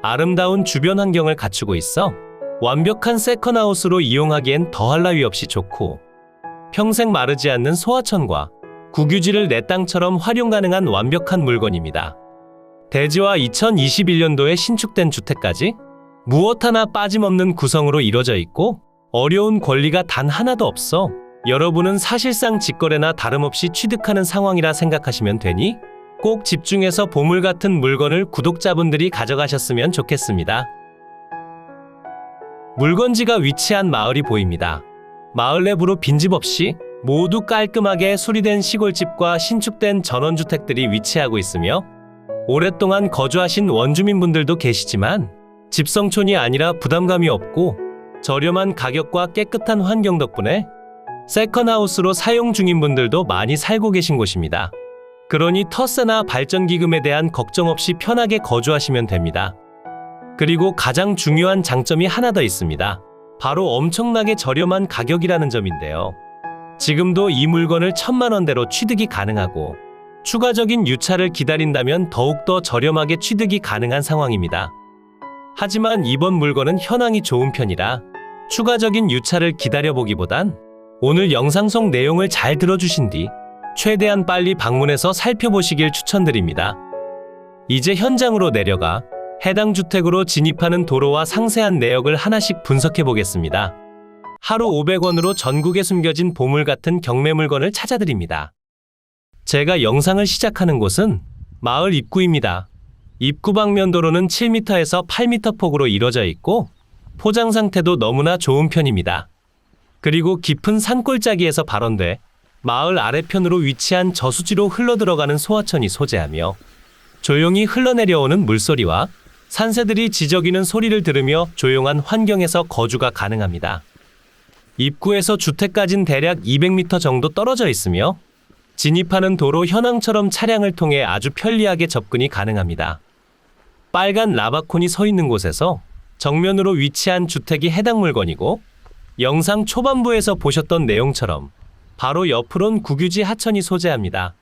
아름다운 주변 환경을 갖추고 있어 완벽한 세컨하우스로 이용하기엔 더할 나위 없이 좋고, 평생 마르지 않는 소하천과 국유지를 내 땅처럼 활용 가능한 완벽한 물건입니다. 대지와 2021년도에 신축된 주택까지 무엇 하나 빠짐없는 구성으로 이뤄져 있고, 어려운 권리가 단 하나도 없어 여러분은 사실상 직거래나 다름없이 취득하는 상황이라 생각하시면 되니 꼭 집중해서 보물 같은 물건을 구독자분들이 가져가셨으면 좋겠습니다. 물건지가 위치한 마을이 보입니다. 마을 내부로 빈집 없이 모두 깔끔하게 수리된 시골집과 신축된 전원주택들이 위치하고 있으며, 오랫동안 거주하신 원주민분들도 계시지만 집성촌이 아니라 부담감이 없고 저렴한 가격과 깨끗한 환경 덕분에 세컨하우스로 사용 중인 분들도 많이 살고 계신 곳입니다. 그러니 터세나 발전기금에 대한 걱정 없이 편하게 거주하시면 됩니다. 그리고 가장 중요한 장점이 하나 더 있습니다. 바로 엄청나게 저렴한 가격이라는 점인데요. 지금도 이 물건을 1,000만 원대로 취득이 가능하고, 추가적인 유찰을 기다린다면 더욱더 저렴하게 취득이 가능한 상황입니다. 하지만 이번 물건은 현황이 좋은 편이라 추가적인 유찰을 기다려보기보단 오늘 영상 속 내용을 잘 들어주신 뒤 최대한 빨리 방문해서 살펴보시길 추천드립니다. 이제 현장으로 내려가 해당 주택으로 진입하는 도로와 상세한 내역을 하나씩 분석해 보겠습니다. 하루 500원으로 전국에 숨겨진 보물 같은 경매 물건을 찾아드립니다. 제가 영상을 시작하는 곳은 마을 입구입니다. 입구 방면 도로는 7m에서 8m 폭으로 이뤄져 있고, 포장 상태도 너무나 좋은 편입니다. 그리고 깊은 산골짜기에서 발원돼 마을 아래편으로 위치한 저수지로 흘러들어가는 소하천이 소재하며, 조용히 흘러내려오는 물소리와 산새들이 지저귀는 소리를 들으며 조용한 환경에서 거주가 가능합니다. 입구에서 주택까지는 대략 200m 정도 떨어져 있으며, 진입하는 도로 현황처럼 차량을 통해 아주 편리하게 접근이 가능합니다. 빨간 라바콘이 서 있는 곳에서 정면으로 위치한 주택이 해당 물건이고, 영상 초반부에서 보셨던 내용처럼 바로 옆으론 국유지 하천이 소재합니다.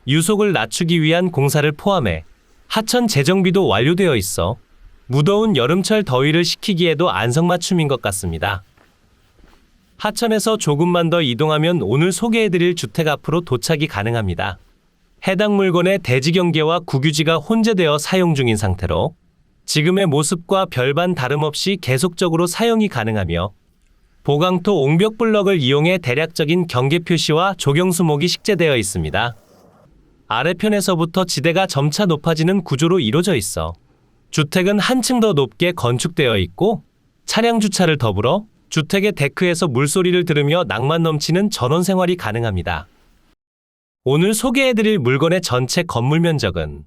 유속을 낮추기 위한 공사를 포함해 하천 재정비도 완료되어 있어 무더운 여름철 더위를 식히기에도 안성맞춤인 것 같습니다. 하천에서 조금만 더 이동하면 오늘 소개해드릴 주택 앞으로 도착이 가능합니다. 해당 물건의 대지 경계와 국유지가 혼재되어 사용 중인 상태로 지금의 모습과 별반 다름없이 계속적으로 사용이 가능하며, 보강토 옹벽 블럭을 이용해 대략적인 경계 표시와 조경수목이 식재되어 있습니다. 아래편에서부터 지대가 점차 높아지는 구조로 이루어져 있어 주택은 한층 더 높게 건축되어 있고, 차량 주차를 더불어 주택의 데크에서 물소리를 들으며 낭만 넘치는 전원 생활이 가능합니다. 오늘 소개해드릴 물건의 전체 건물 면적은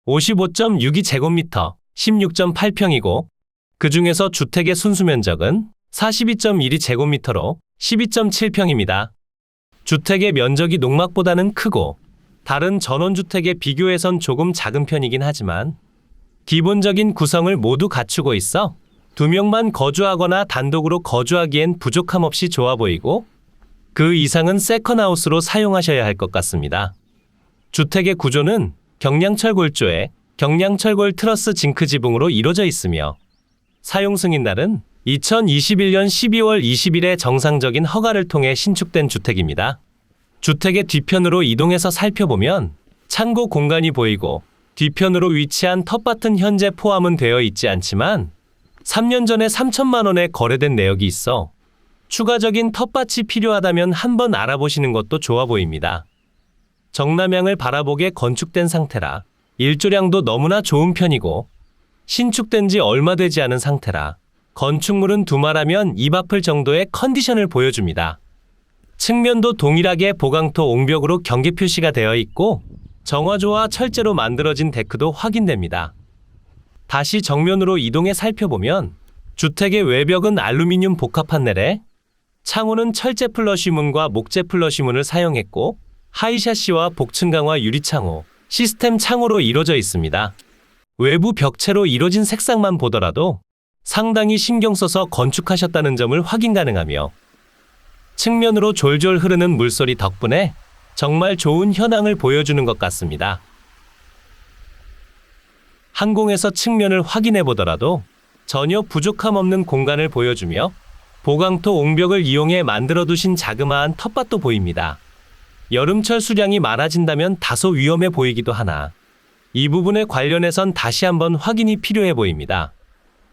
55.62제곱미터, 16.8평이고, 그 중에서 주택의 순수 면적은 42.12제곱미터로 12.7평입니다. 주택의 면적이 농막보다는 크고 다른 전원주택에 비교해선 조금 작은 편이긴 하지만 기본적인 구성을 모두 갖추고 있어 2명만 거주하거나 단독으로 거주하기엔 부족함 없이 좋아 보이고, 그 이상은 세컨하우스로 사용하셔야 할 것 같습니다. 주택의 구조는 경량철 골조에 경량철골 트러스 징크 지붕으로 이루어져 있으며, 사용 승인날은 2021년 12월 20일에 정상적인 허가를 통해 신축된 주택입니다. 주택의 뒤편으로 이동해서 살펴보면 창고 공간이 보이고, 뒤편으로 위치한 텃밭은 현재 포함은 되어 있지 않지만 3년 전에 3천만 원에 거래된 내역이 있어 추가적인 텃밭이 필요하다면 한번 알아보시는 것도 좋아 보입니다. 정남향을 바라보게 건축된 상태라 일조량도 너무나 좋은 편이고, 신축된 지 얼마 되지 않은 상태라 건축물은 두말하면 입 아플 정도의 컨디션을 보여줍니다. 측면도 동일하게 보강토 옹벽으로 경계 표시가 되어 있고, 정화조와 철제로 만들어진 데크도 확인됩니다. 다시 정면으로 이동해 살펴보면 주택의 외벽은 알루미늄 복합 판넬에 창호는 철제 플러시문과 목재 플러시문을 사용했고, 하이샤시와 복층 강화 유리창호, 시스템 창호로 이루어져 있습니다. 외부 벽체로 이루어진 색상만 보더라도 상당히 신경 써서 건축하셨다는 점을 확인 가능하며, 측면으로 졸졸 흐르는 물소리 덕분에 정말 좋은 현황을 보여주는 것 같습니다. 항공에서 측면을 확인해 보더라도 전혀 부족함 없는 공간을 보여주며 보강토 옹벽을 이용해 만들어 두신 자그마한 텃밭도 보입니다. 여름철 수량이 많아진다면 다소 위험해 보이기도 하나 이 부분에 관련해선 다시 한번 확인이 필요해 보입니다.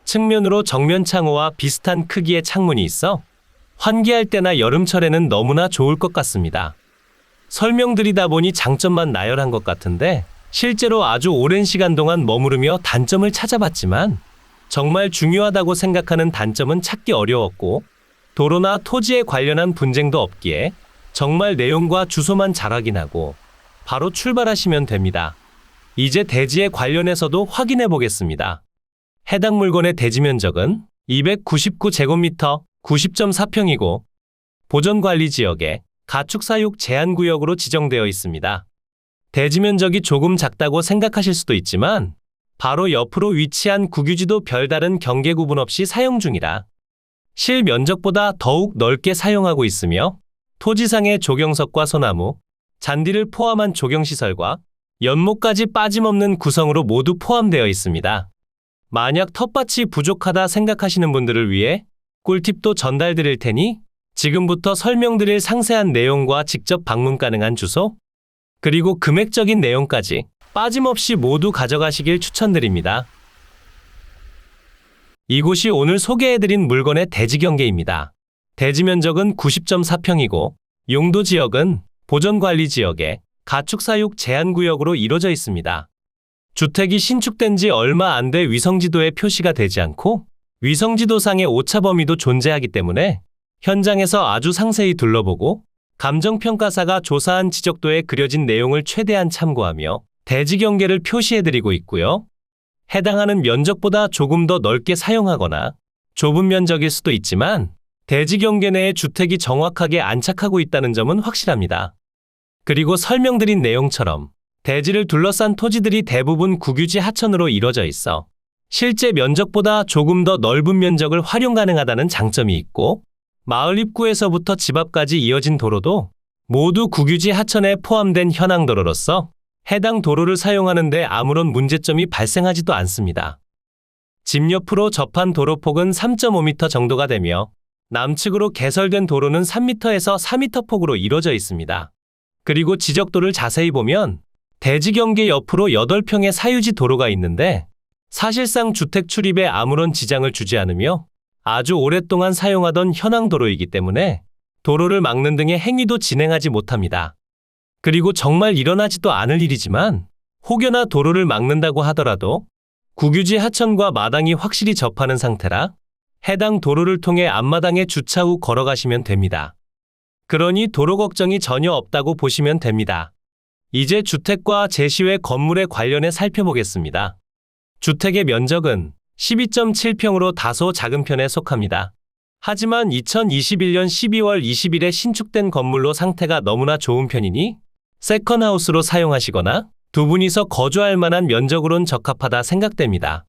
측면으로 정면 창호와 비슷한 크기의 창문이 있어 환기할 때나 여름철에는 너무나 좋을 것 같습니다. 설명드리다 보니 장점만 나열한 것 같은데 실제로 아주 오랜 시간 동안 머무르며 단점을 찾아봤지만 정말 중요하다고 생각하는 단점은 찾기 어려웠고 도로나 토지에 관련한 분쟁도 없기에 정말 내용과 주소만 잘 확인하고 바로 출발하시면 됩니다. 이제 대지에 관련해서도 확인해 보겠습니다. 해당 물건의 대지 면적은 299제곱미터 90.4평이고 보전관리지역에 가축사육 제한구역으로 지정되어 있습니다. 대지 면적이 조금 작다고 생각하실 수도 있지만 바로 옆으로 위치한 국유지도 별다른 경계 구분 없이 사용 중이라 실 면적보다 더욱 넓게 사용하고 있으며 토지상의 조경석과 소나무, 잔디를 포함한 조경시설과 연못까지 빠짐없는 구성으로 모두 포함되어 있습니다. 만약 텃밭이 부족하다 생각하시는 분들을 위해 꿀팁도 전달드릴 테니 지금부터 설명드릴 상세한 내용과 직접 방문 가능한 주소, 그리고 금액적인 내용까지 빠짐없이 모두 가져가시길 추천드립니다. 이곳이 오늘 소개해드린 물건의 대지 경계입니다. 대지 면적은 90.4평이고 용도 지역은 보전관리지역에 가축사육 제한구역으로 이루어져 있습니다. 주택이 신축된 지 얼마 안 돼 위성지도에 표시가 되지 않고 위성지도상의 오차 범위도 존재하기 때문에 현장에서 아주 상세히 둘러보고 감정평가사가 조사한 지적도에 그려진 내용을 최대한 참고하며 대지 경계를 표시해드리고 있고요. 해당하는 면적보다 조금 더 넓게 사용하거나 좁은 면적일 수도 있지만 대지 경계 내에 주택이 정확하게 안착하고 있다는 점은 확실합니다. 그리고 설명드린 내용처럼 대지를 둘러싼 토지들이 대부분 국유지 하천으로 이루어져 있어 실제 면적보다 조금 더 넓은 면적을 활용 가능하다는 장점이 있고 마을 입구에서부터 집 앞까지 이어진 도로도 모두 국유지 하천에 포함된 현항도로로서 해당 도로를 사용하는 데 아무런 문제점이 발생하지도 않습니다. 집 옆으로 접한 도로폭은 3.5m 정도가 되며 남측으로 개설된 도로는 3m에서 4m 폭으로 이루어져 있습니다. 그리고 지적도를 자세히 보면 대지 경계 옆으로 8평의 사유지 도로가 있는데 사실상 주택 출입에 아무런 지장을 주지 않으며 아주 오랫동안 사용하던 현황도로이기 때문에 도로를 막는 등의 행위도 진행하지 못합니다. 그리고 정말 일어나지도 않을 일이지만 혹여나 도로를 막는다고 하더라도 국유지 하천과 마당이 확실히 접하는 상태라 해당 도로를 통해 앞마당에 주차 후 걸어가시면 됩니다. 그러니 도로 걱정이 전혀 없다고 보시면 됩니다. 이제 주택과 제시외 건물에 관련해 살펴보겠습니다. 주택의 면적은 12.7평으로 다소 작은 편에 속합니다. 하지만 2021년 12월 20일에 신축된 건물로 상태가 너무나 좋은 편이니 세컨하우스로 사용하시거나 두 분이서 거주할 만한 면적으론 적합하다 생각됩니다.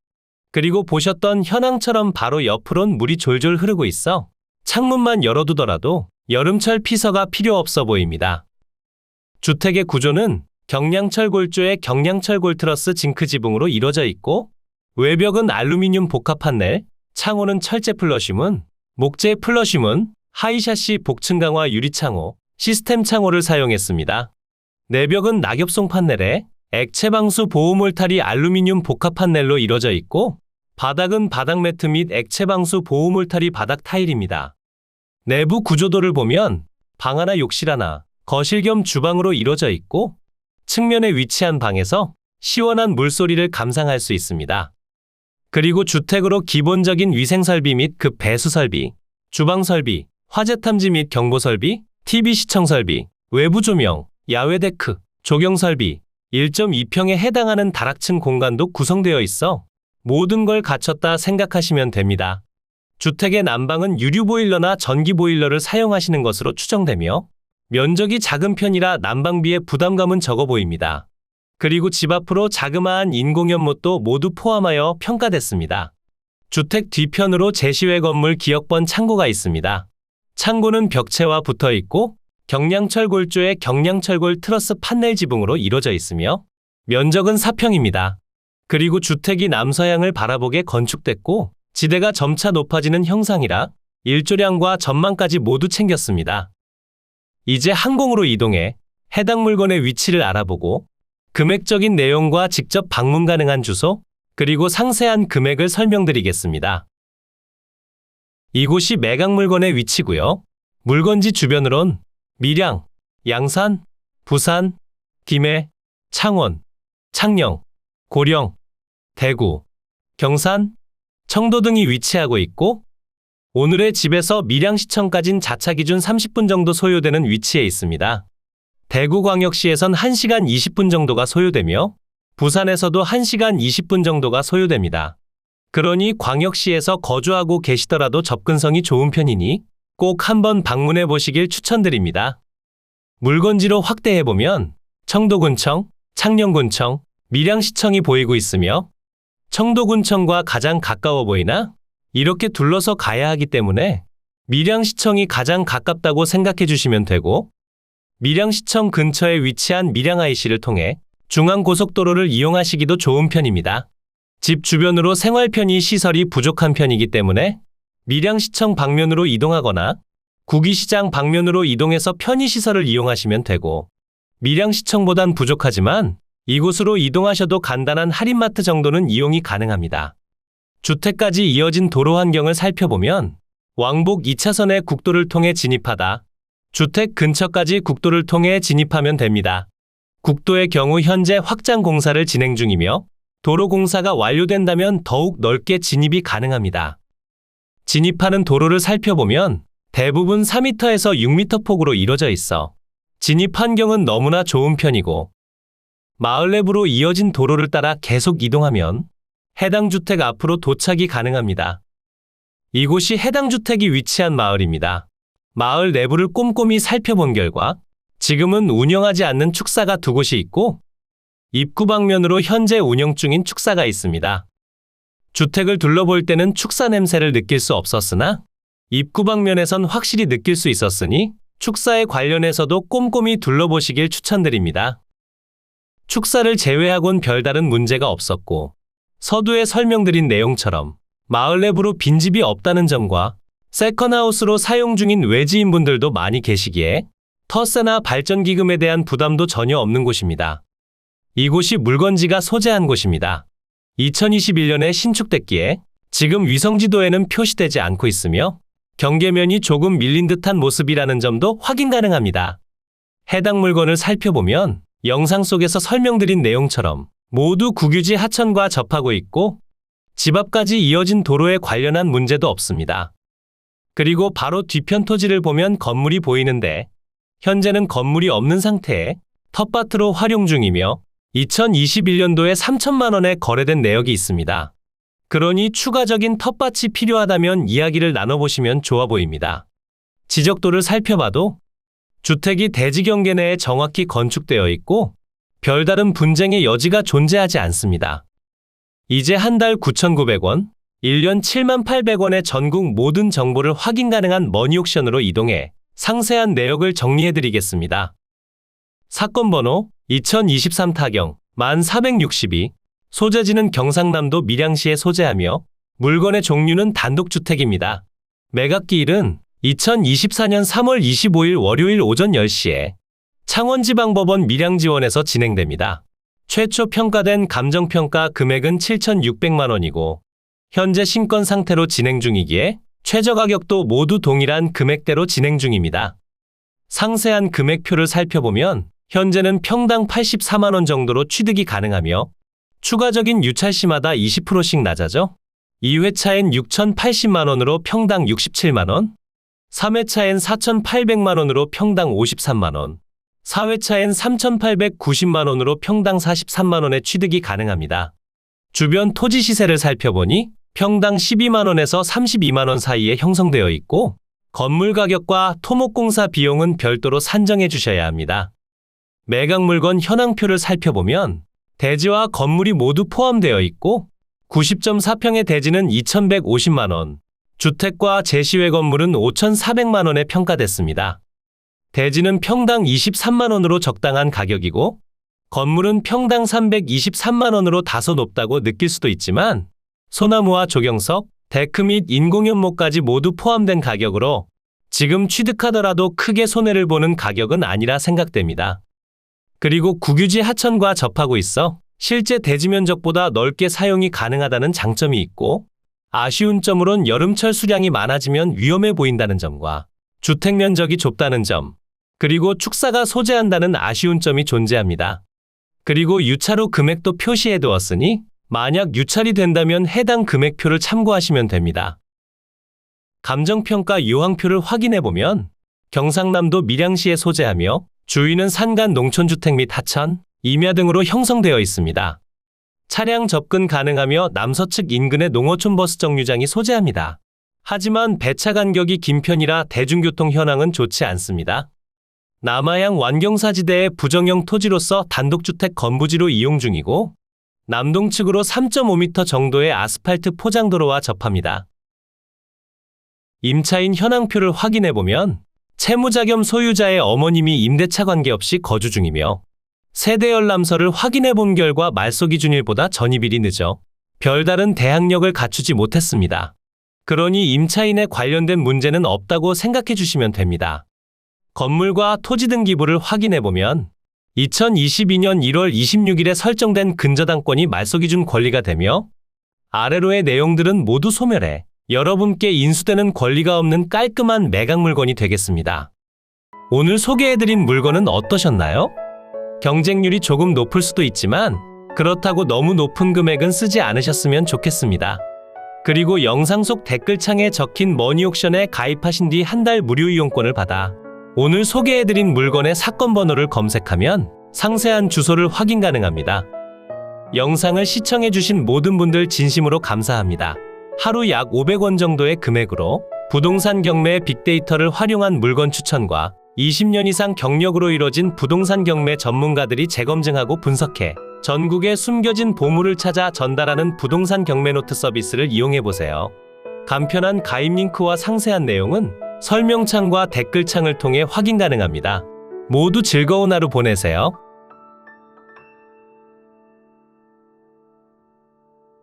그리고 보셨던 현황처럼 바로 옆으론 물이 졸졸 흐르고 있어 창문만 열어두더라도 여름철 피서가 필요 없어 보입니다. 주택의 구조는 경량철 골조의 경량철 골트러스 징크 지붕으로 이루어져 있고 외벽은 알루미늄 복합 판넬, 창호는 철제 플러시문, 목재 플러시문, 하이샤시 복층 강화 유리창호, 시스템 창호를 사용했습니다. 내벽은 낙엽송 판넬에 액체 방수 보호 울타리 알루미늄 복합 판넬로 이루어져 있고 바닥은 바닥 매트 및 액체 방수 보호 울타리 바닥 타일입니다. 내부 구조도를 보면 방 하나 욕실 하나, 거실 겸 주방으로 이루어져 있고 측면에 위치한 방에서 시원한 물소리를 감상할 수 있습니다. 그리고 주택으로 기본적인 위생설비 및 급 배수 설비, 주방 설비, 화재 탐지 및 경보 설비, TV 시청 설비, 외부 조명, 야외 데크, 조경 설비, 1.2평에 해당하는 다락층 공간도 구성되어 있어 모든 걸 갖췄다 생각하시면 됩니다. 주택의 난방은 유류 보일러나 전기 보일러를 사용하시는 것으로 추정되며 면적이 작은 편이라 난방비의 부담감은 적어 보입니다. 그리고 집 앞으로 자그마한 인공연못도 모두 포함하여 평가됐습니다. 주택 뒤편으로 제시외 건물 기역번 창고가 있습니다. 창고는 벽체와 붙어 있고 경량철 골조의 경량철골 트러스 판넬 지붕으로 이루어져 있으며 면적은 4평입니다. 그리고 주택이 남서향을 바라보게 건축됐고 지대가 점차 높아지는 형상이라 일조량과 전망까지 모두 챙겼습니다. 이제 항공으로 이동해 해당 물건의 위치를 알아보고 금액적인 내용과 직접 방문 가능한 주소, 그리고 상세한 금액을 설명드리겠습니다. 이곳이 매각 물건의 위치고요. 물건지 주변으론 밀양, 양산, 부산, 김해, 창원, 창녕, 고령, 대구, 경산, 청도 등이 위치하고 있고 오늘의 집에서 밀양시청까진 자차 기준 30분 정도 소요되는 위치에 있습니다. 대구광역시에선 1시간 20분 정도가 소요되며 부산에서도 1시간 20분 정도가 소요됩니다. 그러니 광역시에서 거주하고 계시더라도 접근성이 좋은 편이니 꼭 한번 방문해 보시길 추천드립니다. 물건지로 확대해보면 청도군청, 창녕군청, 밀양시청이 보이고 있으며 청도군청과 가장 가까워 보이나 이렇게 둘러서 가야 하기 때문에 밀양시청이 가장 가깝다고 생각해 주시면 되고 밀양시청 근처에 위치한 밀양IC를 통해 중앙고속도로를 이용하시기도 좋은 편입니다. 집 주변으로 생활편의 시설이 부족한 편이기 때문에 밀양시청 방면으로 이동하거나 구기시장 방면으로 이동해서 편의시설을 이용하시면 되고 밀양시청보단 부족하지만 이곳으로 이동하셔도 간단한 할인마트 정도는 이용이 가능합니다. 주택까지 이어진 도로 환경을 살펴보면 왕복 2차선의 국도를 통해 진입하다 주택 근처까지 국도를 통해 진입하면 됩니다. 국도의 경우 현재 확장 공사를 진행 중이며 도로 공사가 완료된다면 더욱 넓게 진입이 가능합니다. 진입하는 도로를 살펴보면 대부분 4m에서 6m 폭으로 이루어져 있어 진입 환경은 너무나 좋은 편이고 마을 내부로 이어진 도로를 따라 계속 이동하면 해당 주택 앞으로 도착이 가능합니다. 이곳이 해당 주택이 위치한 마을입니다. 마을 내부를 꼼꼼히 살펴본 결과 지금은 운영하지 않는 축사가 두 곳이 있고 입구 방면으로 현재 운영 중인 축사가 있습니다. 주택을 둘러볼 때는 축사 냄새를 느낄 수 없었으나 입구 방면에선 확실히 느낄 수 있었으니 축사에 관련해서도 꼼꼼히 둘러보시길 추천드립니다. 축사를 제외하곤 별다른 문제가 없었고 서두에 설명드린 내용처럼 마을 내부로 빈집이 없다는 점과 세컨하우스로 사용 중인 외지인분들도 많이 계시기에 터세나 발전기금에 대한 부담도 전혀 없는 곳입니다. 이곳이 물건지가 소재한 곳입니다. 2021년에 신축됐기에 지금 위성지도에는 표시되지 않고 있으며 경계면이 조금 밀린 듯한 모습이라는 점도 확인 가능합니다. 해당 물건을 살펴보면 영상 속에서 설명드린 내용처럼 모두 국유지 하천과 접하고 있고 집 앞까지 이어진 도로에 관련한 문제도 없습니다. 그리고 바로 뒤편 토지를 보면 건물이 보이는데 현재는 건물이 없는 상태에 텃밭으로 활용 중이며 2021년도에 3천만 원에 거래된 내역이 있습니다. 그러니 추가적인 텃밭이 필요하다면 이야기를 나눠보시면 좋아 보입니다. 지적도를 살펴봐도 주택이 대지 경계 내에 정확히 건축되어 있고 별다른 분쟁의 여지가 존재하지 않습니다. 이제 한 달 9,900원, 1년 78,800원의 전국 모든 정보를 확인 가능한 머니옥션으로 이동해 상세한 내역을 정리해드리겠습니다. 사건 번호 2023 타경 1462, 소재지는 경상남도 밀양시에 소재하며 물건의 종류는 단독주택입니다. 매각기일은 2024년 3월 25일 월요일 오전 10시에 창원지방법원 밀양지원에서 진행됩니다. 최초 평가된 감정평가 금액은 7,600만 원이고 현재 신권 상태로 진행 중이기에 최저 가격도 모두 동일한 금액대로 진행 중입니다. 상세한 금액표를 살펴보면 현재는 평당 84만 원 정도로 취득이 가능하며 추가적인 유찰시마다 20%씩 낮아져 2회차엔 6,080만 원으로 평당 67만 원, 3회차엔 4,800만 원으로 평당 53만 원, 4회차엔 3,890만 원으로 평당 43만 원의 취득이 가능합니다. 주변 토지 시세를 살펴보니 평당 12만 원에서 32만 원 사이에 형성되어 있고 건물 가격과 토목공사 비용은 별도로 산정해 주셔야 합니다. 매각 물건 현황표를 살펴보면 대지와 건물이 모두 포함되어 있고 90.4평의 대지는 2,150만 원, 주택과 제시외 건물은 5,400만 원에 평가됐습니다. 대지는 평당 23만 원으로 적당한 가격이고 건물은 평당 323만 원으로 다소 높다고 느낄 수도 있지만 소나무와 조경석, 데크 및 인공연못까지 모두 포함된 가격으로 지금 취득하더라도 크게 손해를 보는 가격은 아니라 생각됩니다. 그리고 국유지 하천과 접하고 있어 실제 대지 면적보다 넓게 사용이 가능하다는 장점이 있고, 아쉬운 점으론 여름철 수량이 많아지면 위험해 보인다는 점과 주택 면적이 좁다는 점, 그리고 축사가 소재한다는 아쉬운 점이 존재합니다. 그리고 유차로 금액도 표시해 두었으니 만약 유찰이 된다면 해당 금액표를 참고하시면 됩니다. 감정평가 유황표를 확인해보면 경상남도 밀양시에 소재하며 주위는 산간 농촌주택 및 하천, 임야 등으로 형성되어 있습니다. 차량 접근 가능하며 남서측 인근의 농어촌 버스 정류장이 소재합니다. 하지만 배차 간격이 긴 편이라 대중교통 현황은 좋지 않습니다. 남하양 완경사지대의 부정형 토지로서 단독주택 건부지로 이용 중이고, 남동측으로 3.5m 정도의 아스팔트 포장도로와 접합니다. 임차인 현황표를 확인해보면 채무자 겸 소유자의 어머님이 임대차 관계없이 거주 중이며, 세대 열람서를 확인해본 결과 말소 기준일보다 전입일이 늦어 별다른 대항력을 갖추지 못했습니다. 그러니 임차인에 관련된 문제는 없다고 생각해 주시면 됩니다. 건물과 토지 등기부를 확인해보면 2022년 1월 26일에 설정된 근저당권이 말소기준 권리가 되며, 아래로의 내용들은 모두 소멸해 여러분께 인수되는 권리가 없는 깔끔한 매각 물건이 되겠습니다. 오늘 소개해드린 물건은 어떠셨나요? 경쟁률이 조금 높을 수도 있지만 그렇다고 너무 높은 금액은 쓰지 않으셨으면 좋겠습니다. 그리고 영상 속 댓글창에 적힌 머니옥션에 가입하신 뒤 한 달 무료 이용권을 받아 오늘 소개해드린 물건의 사건 번호를 검색하면 상세한 주소를 확인 가능합니다. 영상을 시청해주신 모든 분들 진심으로 감사합니다. 하루 약 500원 정도의 금액으로 부동산 경매의 빅데이터를 활용한 물건 추천과 20년 이상 경력으로 이뤄진 부동산 경매 전문가들이 재검증하고 분석해 전국의 숨겨진 보물을 찾아 전달하는 부동산 경매 노트 서비스를 이용해보세요. 간편한 가입 링크와 상세한 내용은 설명창과 댓글창을 통해 확인 가능합니다. 모두 즐거운 하루 보내세요.